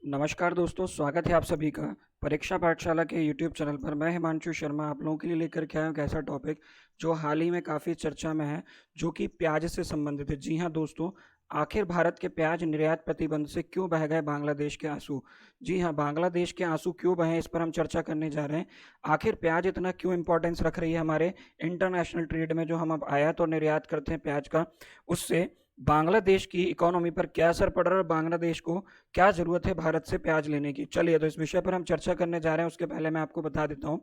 नमस्कार दोस्तों, स्वागत है आप सभी का परीक्षा पाठशाला के यूट्यूब चैनल पर। मैं हिमांशु शर्मा आप लोगों के लिए लेकर के आया हूँ एक ऐसा टॉपिक जो हाल ही में काफ़ी चर्चा में है, जो कि प्याज से संबंधित है। जी हाँ दोस्तों, आखिर भारत के प्याज निर्यात प्रतिबंध से क्यों बह गए बांग्लादेश के आंसू। जी हाँ, बांग्लादेश के आंसू क्यों बहे, इस पर हम चर्चा करने जा रहे हैं। आखिर प्याज इतना क्यों इंपॉर्टेंस रख रही है हमारे इंटरनेशनल ट्रेड में, जो हम अब आयात और निर्यात करते हैं प्याज का, उससे बांग्लादेश की इकोनॉमी पर क्या असर पड़ रहा है और बांग्लादेश को क्या ज़रूरत है भारत से प्याज लेने की। चलिए, तो इस विषय पर हम चर्चा करने जा रहे हैं। उसके पहले मैं आपको बता देता हूँ,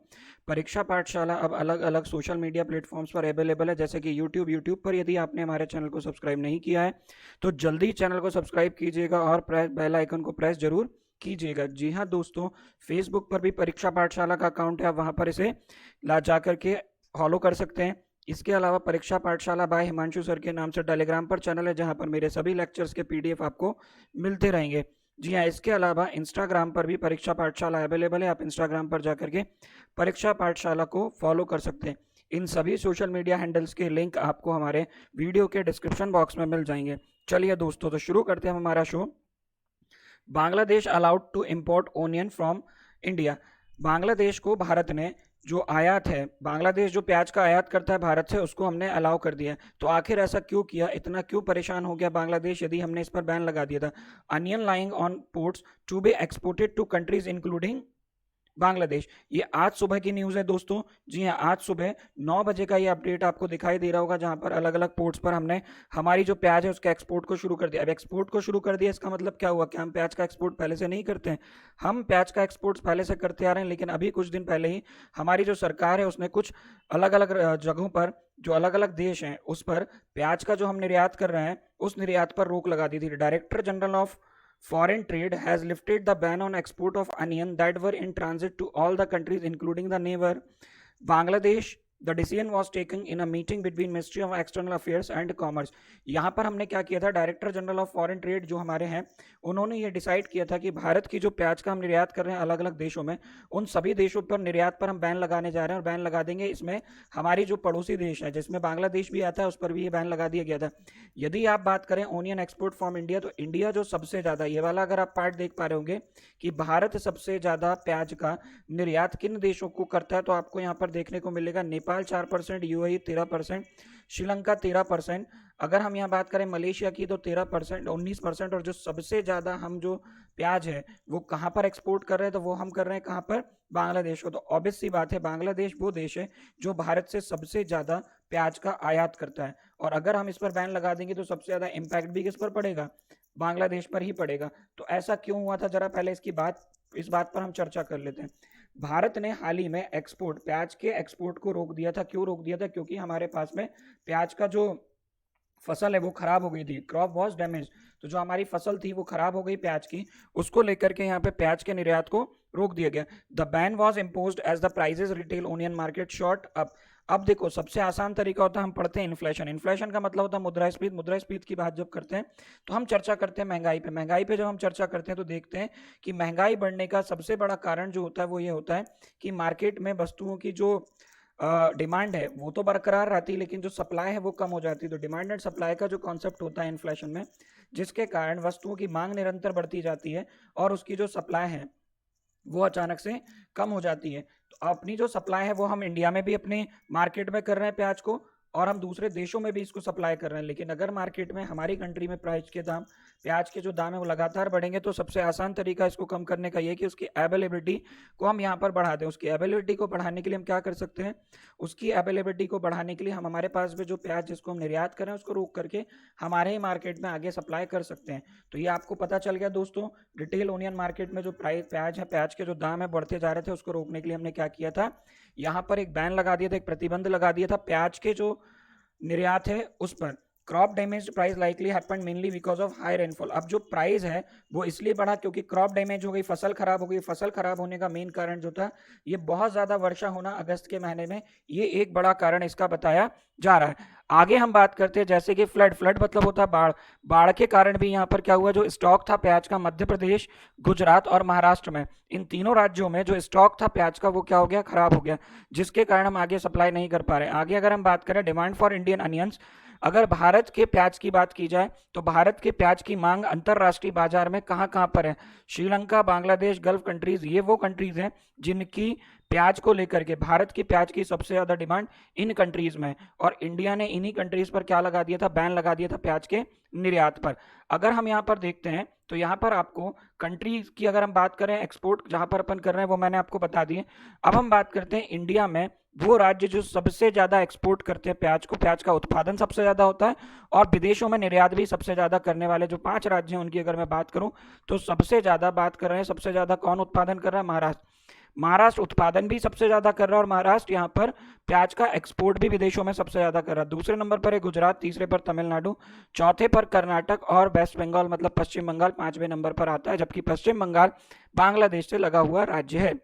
परीक्षा पाठशाला अब अलग अलग सोशल मीडिया प्लेटफॉर्म्स पर अवेलेबल है, जैसे कि यूट्यूब पर यदि आपने हमारे चैनल को सब्सक्राइब नहीं किया है तो जल्दी चैनल को सब्सक्राइब कीजिएगा और बेल आइकन को प्रेस जरूर कीजिएगा। जी हाँ दोस्तों, फेसबुक पर भी परीक्षा पाठशाला का अकाउंट है, आप वहाँ पर इसे ला जा करके फॉलो कर सकते हैं। इसके अलावा परीक्षा पाठशाला बाय हिमांशु सर के नाम से टेलीग्राम पर चैनल है, जहां पर मेरे सभी लेक्चर्स के पीडीएफ आपको मिलते रहेंगे। जी हाँ, इसके अलावा इंस्टाग्राम पर भी परीक्षा पाठशाला अवेलेबल है, आप इंस्टाग्राम पर जाकर के परीक्षा पाठशाला को फॉलो कर सकते हैं। इन सभी सोशल मीडिया हैंडल्स के लिंक आपको हमारे वीडियो के डिस्क्रिप्शन बॉक्स में मिल जाएंगे। चलिए दोस्तों, तो शुरू करते हैं हमारा show. Bangladesh allowed to import onion from India. Bangladesh को भारत ने जो आयात है, बांग्लादेश जो प्याज का आयात करता है भारत से, उसको हमने अलाउ कर दिया। तो आखिर ऐसा क्यों किया, इतना क्यों परेशान हो गया बांग्लादेश यदि हमने इस पर बैन लगा दिया था। Onion lying on ports to be exported to countries including Bangladesh. ये आज सुबह की न्यूज़ है दोस्तों। जी हाँ, आज सुबह 9 बजे का ये अपडेट आपको दिखाई दे रहा होगा, जहां पर अलग अलग पोर्ट्स पर हमने हमारी जो प्याज है उसका एक्सपोर्ट को शुरू कर दिया। अब एक्सपोर्ट को शुरू कर दिया, इसका मतलब क्या हुआ कि हम प्याज का एक्सपोर्ट पहले से नहीं करते हैं। हम प्याज का एक्सपोर्ट पहले से करते आ रहे हैं, लेकिन अभी कुछ दिन पहले ही हमारी जो सरकार है उसने कुछ अलग अलग जगहों पर, जो अलग अलग देश हैं, उस पर प्याज का जो हम निर्यात कर रहे हैं उस निर्यात पर रोक लगा दी थी। Director general of Foreign Trade has lifted the ban on export of onion that were in transit to all the countries, including the neighbor Bangladesh. The decision was taken in a meeting between Ministry of External Affairs and Commerce. यहाँ पर हमने क्या किया था, director general of foreign trade जो हमारे हैं, उन्होंने ये डिसाइड किया था कि भारत की जो प्याज का हम निर्यात कर रहे हैं अलग अलग देशों में, उन सभी देशों पर निर्यात पर हम बैन लगाने जा रहे हैं और बैन लगा देंगे। इसमें हमारी जो पड़ोसी देश है, जिसमें बांग्लादेश भी आता है, उस पर भी ये बैन लगा दिया गया था। यदि आप बात करें ओनियन एक्सपोर्ट फ्रॉम इंडिया, तो इंडिया जो सबसे ज़्यादा, ये वाला अगर आप पार्ट देख पा रहे होंगे कि भारत सबसे ज़्यादा प्याज का निर्यात किन देशों को करता है, तो आपको यहाँ पर देखने को मिलेगा नेपाल 4%, यूएई 13%, श्रीलंका 13%। अगर हम यहाँ बात करें मलेशिया की तो 13%, 19%। और जो सबसे ज़्यादा हम जो प्याज है वो कहाँ पर एक्सपोर्ट कर रहे हैं, तो वो हम कर रहे हैं कहाँ पर, बांग्लादेश को। तो ऑब्वियस सी बात है, बांग्लादेश वो देश है जो भारत से सबसे ज़्यादा प्याज का आयात करता है। और अगर हम इस पर बैन लगा देंगे तो सबसे ज़्यादा इम्पैक्ट भी किस पर पड़ेगा, बांग्लादेश पर ही पड़ेगा। तो ऐसा क्यों हुआ था, जरा पहले इस बात पर हम चर्चा कर लेते हैं। भारत ने हाल ही में प्याज के एक्सपोर्ट को रोक दिया था। क्यों रोक दिया था, क्योंकि हमारे पास में प्याज का जो फसल है वो खराब हो गई थी, क्रॉप वॉज डैमेज। तो जो हमारी फसल थी वो खराब हो गई प्याज की, उसको लेकर के यहाँ पे प्याज के निर्यात को रोक दिया गया। The ban was imposed as the prices retail onion market shot up. अब देखो, सबसे आसान तरीका होता है, हम पढ़ते हैं इन्फ्लेशन। इन्फ्लेशन का मतलब होता है मुद्रास्फीति। मुद्रास्फीति की बात जब करते हैं तो हम चर्चा करते हैं महंगाई पे। महंगाई पे जब हम चर्चा करते हैं तो देखते हैं कि महंगाई बढ़ने का सबसे बड़ा कारण जो होता है वो ये होता है कि मार्केट में वस्तुओं की जो डिमांड है वो तो बरकरार रहती है, लेकिन जो सप्लाई है वो कम हो जाती है। तो डिमांड एंड सप्लाई का जो कॉन्सेप्ट होता है इन्फ्लेशन में, जिसके कारण वस्तुओं की मांग निरंतर बढ़ती जाती है और उसकी जो सप्लाई है वो अचानक से कम हो जाती है। तो अपनी जो सप्लाई है वो हम इंडिया में भी अपने मार्केट में कर रहे हैं प्याज को, और हम दूसरे देशों में भी इसको सप्लाई कर रहे हैं। लेकिन अगर मार्केट में हमारी कंट्री में प्याज के जो दाम है वो लगातार बढ़ेंगे, तो सबसे आसान तरीका इसको कम करने का ये कि उसकी अवेलेबिलिटी को हम यहाँ पर बढ़ा दें। उसकी अवेलेबिलिटी को बढ़ाने के लिए हम क्या कर सकते हैं, उसकी अवेलेबिलिटी को बढ़ाने के लिए हम हमारे पास में जो प्याज जिसको हम निर्यात करें उसको रोक करके हमारे ही मार्केट में आगे सप्लाई कर सकते हैं। तो ये आपको पता चल गया दोस्तों, रिटेल ओनियन मार्केट में जो प्याज है, प्याज के जो दाम है बढ़ते जा रहे थे, उसको रोकने के लिए हमने क्या किया था, यहाँ पर एक बैन लगा दिया था, एक प्रतिबंध लगा दिया था प्याज के जो निर्यात है उस पर। Crop damage price likely happened mainly because of high rainfall. अब जो प्राइस है वो इसलिए बढ़ा क्योंकि क्रॉप डैमेज हो गई, फसल खराब हो गई। फसल खराब होने का मेन कारण जो था, ये बहुत ज्यादा वर्षा होना अगस्त के महीने में, ये एक बड़ा कारण इसका बताया जा रहा है। आगे हम बात करते हैं जैसे कि फ्लड मतलब होता है बाढ़। बाढ़ के कारण भी यहाँ पर क्या हुआ, जो स्टॉक था प्याज का मध्य प्रदेश, गुजरात और महाराष्ट्र में, इन तीनों राज्यों में जो स्टॉक था प्याज का वो क्या हो गया, खराब हो गया, जिसके कारण हम आगे सप्लाई नहीं कर पा रहे। आगे अगर हम बात करें डिमांड फॉर इंडियन अनियंस, अगर भारत के प्याज की बात की जाए तो भारत के प्याज की मांग अंतरराष्ट्रीय बाजार में कहाँ कहाँ पर है? श्रीलंका, बांग्लादेश, गल्फ कंट्रीज, ये वो कंट्रीज हैं जिनकी प्याज को लेकर के भारत की प्याज की सबसे ज्यादा डिमांड इन कंट्रीज में है। और इंडिया ने इन्हीं कंट्रीज पर क्या लगा दिया था? बैन लगा दिया था प्याज के निर्यात पर। अगर हम यहाँ पर देखते हैं तो यहाँ पर आपको कंट्री की अगर हम बात करें, एक्सपोर्ट जहां पर अपन कर रहे हैं वो मैंने आपको बता दिए। अब हम बात करते हैं इंडिया में वो राज्य जो सबसे ज्यादा एक्सपोर्ट करते हैं प्याज को, प्याज का उत्पादन सबसे ज्यादा होता है और विदेशों में निर्यात भी सबसे ज्यादा करने वाले जो 5 राज्य हैं उनकी अगर मैं बात करूं तो सबसे ज्यादा बात कर रहे हैं, सबसे ज्यादा कौन उत्पादन कर रहा है? महाराष्ट्र। महाराष्ट्र उत्पादन भी सबसे ज्यादा कर रहा है और महाराष्ट्र यहाँ पर प्याज का एक्सपोर्ट भी विदेशों में सबसे ज्यादा कर रहा है। दूसरे नंबर पर है गुजरात, तीसरे पर तमिलनाडु, चौथे पर कर्नाटक और वेस्ट बंगाल मतलब पश्चिम बंगाल 5वें नंबर पर आता है, जबकि पश्चिम बंगाल बांग्लादेश से लगा हुआ राज्य है।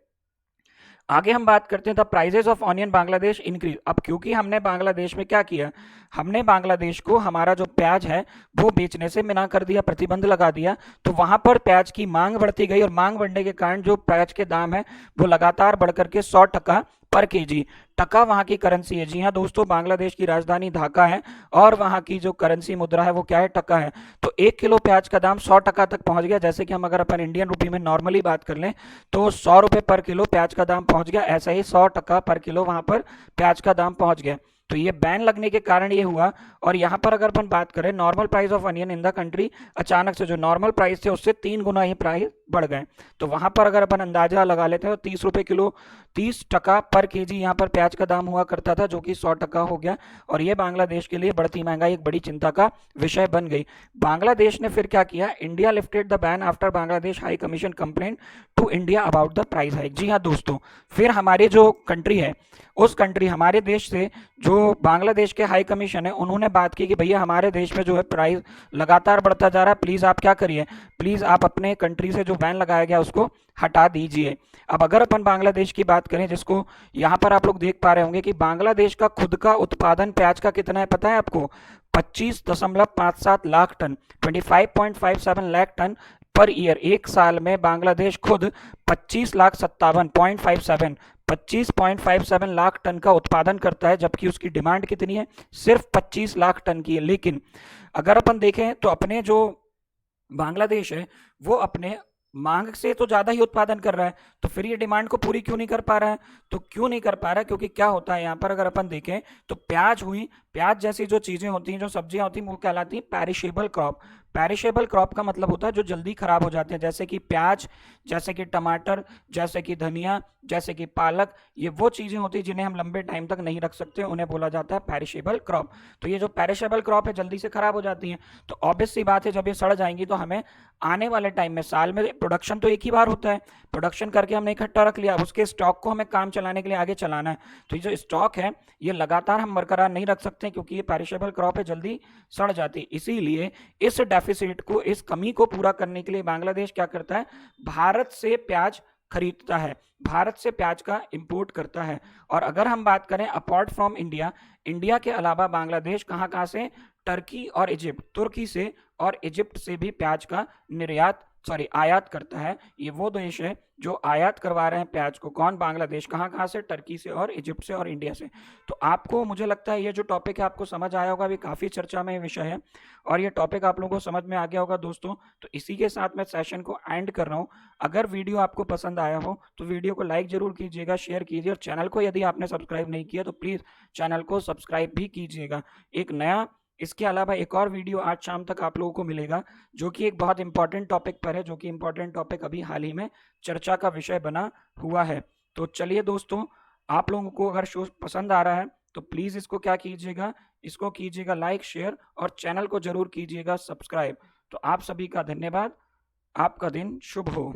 आगे हम बात करते हैं the prices of onion Bangladesh increase. अब क्योंकि हमने बांग्लादेश में क्या किया, हमने बांग्लादेश को हमारा जो प्याज है वो बेचने से मना कर दिया, प्रतिबंध लगा दिया, तो वहां पर प्याज की मांग बढ़ती गई और मांग बढ़ने के कारण जो प्याज के दाम है वो लगातार बढ़कर के 100 टका पर केजी, टका वहां की करेंसी है। जी हाँ दोस्तों, बांग्लादेश की राजधानी ढाका है और वहां की जो करेंसी मुद्रा है वो क्या है? टका है। तो 1 किलो प्याज का दाम 100 टका तक पहुंच गया। जैसे कि हम अगर अपन इंडियन रुपी में नॉर्मली बात कर लें तो 100 रुपए पर किलो प्याज का दाम पहुंच गया, ऐसा ही 100 टका पर किलो वहां पर प्याज का दाम पहुंच गया। तो ये बैन लगने के कारण ये हुआ। और यहाँ पर अगर अपन बात करें normal price of onion in the country, अचानक से जो नॉर्मल प्राइस थे उससे 3 गुना ही प्राइस बढ़ गए। तो वहां पर अगर अपन अंदाजा लगा लेते हैं तो 30 रुपए किलो, 30 टका पर केजी यहाँ पर प्याज का दाम हुआ करता था, जो कि 100 टका हो गया। और ये बांग्लादेश के लिए बढ़ती महंगाई एक बड़ी चिंता का विषय बन गई। बांग्लादेश ने फिर क्या किया? India lifted the ban after Bangladesh high commission complaint to India about the price hike. जी हाँ दोस्तों, फिर हमारी जो कंट्री है उस कंट्री हमारे देश से जो बांग्लादेश के हाई कमीशन है उन्होंने बात की कि भैया हमारे देश में जो है प्राइस लगातार बढ़ता जा रहा है, प्लीज आप क्या करिए, प्लीज आप अपने कंट्री से जो बैन लगाया गया उसको हटा दीजिए। अब अगर अपन बांग्लादेश की बात करें, जिसको यहाँ पर आप लोग देख पा रहे होंगे कि बांग्लादेश का खुद का उत्पादन प्याज का कितना है पता है आपको? 25.57 lakh tonne, 25.57 lakh tonne per year. एक साल में बांग्लादेश खुद 25 लाख टन का उत्पादन करता है, जबकि उसकी डिमांड कितनी है? सिर्फ 25 लाख टन की है। लेकिन अगर अपन देखें तो अपने जो बांग्लादेश है वो अपने मांग से तो ज्यादा ही उत्पादन कर रहा है, तो फिर ये डिमांड को पूरी क्यों नहीं कर पा रहा है? तो क्यों नहीं कर पा रहा है? क्योंकि क्या होता है यहाँ पर अगर अपन देखें तो प्याज हुई, प्याज जैसी जो चीजें होती हैं, जो सब्जियां होती हैं, वो कहलाती हैं पेरिशेबल क्रॉप। पेरिशेबल क्रॉप का मतलब होता है जो जल्दी खराब हो जाते हैं, जैसे कि प्याज, जैसे कि टमाटर, जैसे कि धनिया, जैसे कि पालक। ये वो चीजें होती हैं जिन्हें हम लंबे टाइम तक नहीं रख सकते, उन्हें बोला जाता है पेरिशेबल क्रॉप। तो ये जो पेरिशेबल क्रॉप है जल्दी से खराब हो जाती है, तो ऑब्वियस सी बात है जब ये सड़ जाएंगी तो हमें आने वाले टाइम में, साल में प्रोडक्शन तो एक ही बार होता है, प्रोडक्शन करके हमने इकट्ठा रख लिया, उसके स्टॉक को हमें काम चलाने के लिए आगे चलाना है। तो ये जो स्टॉक है ये लगातार हम बरकरार नहीं रख सकते क्योंकि ये पेरिशेबल क्रॉप है, जल्दी सड़ जाती है। इसीलिए इस डेफिसिट को, इस कमी को पूरा करने के लिए बांग्लादेश क्या करता है? भारत से प्याज खरीदता है, भारत से प्याज का इंपोर्ट करता है। और अगर हम बात करें अपार्ट फ्रॉम इंडिया, इंडिया के अलावा बांग्लादेश कहाँ कहाँ से? टर्की और इजिप्ट, तुर्की से और इजिप्ट से भी प्याज का निर्यात आयात करता है। ये वो देश है जो आयात करवा रहे हैं प्याज को। कौन? बांग्लादेश। कहाँ कहाँ से? टर्की से और इजिप्ट से और इंडिया से। तो आपको, मुझे लगता है ये जो टॉपिक है आपको समझ आया होगा, भी काफ़ी चर्चा में विषय है और ये टॉपिक आप लोगों को समझ में आ गया होगा दोस्तों। तो इसी के साथ मैं सेशन को एंड कर रहा हूँ। अगर वीडियो आपको पसंद आया हो तो वीडियो को लाइक जरूर कीजिएगा, शेयर कीजिए, और चैनल को यदि आपने सब्सक्राइब नहीं किया तो प्लीज़ चैनल को सब्सक्राइब भी कीजिएगा। एक नया, इसके अलावा एक और वीडियो आज शाम तक आप लोगों को मिलेगा जो कि एक बहुत इंपॉर्टेंट टॉपिक पर है, जो कि इंपॉर्टेंट टॉपिक अभी हाल ही में चर्चा का विषय बना हुआ है। तो चलिए दोस्तों, आप लोगों को अगर शो पसंद आ रहा है तो प्लीज़ इसको क्या कीजिएगा, इसको कीजिएगा लाइक, शेयर, और चैनल को जरूर कीजिएगा सब्सक्राइब। तो आप सभी का धन्यवाद। आपका दिन शुभ हो।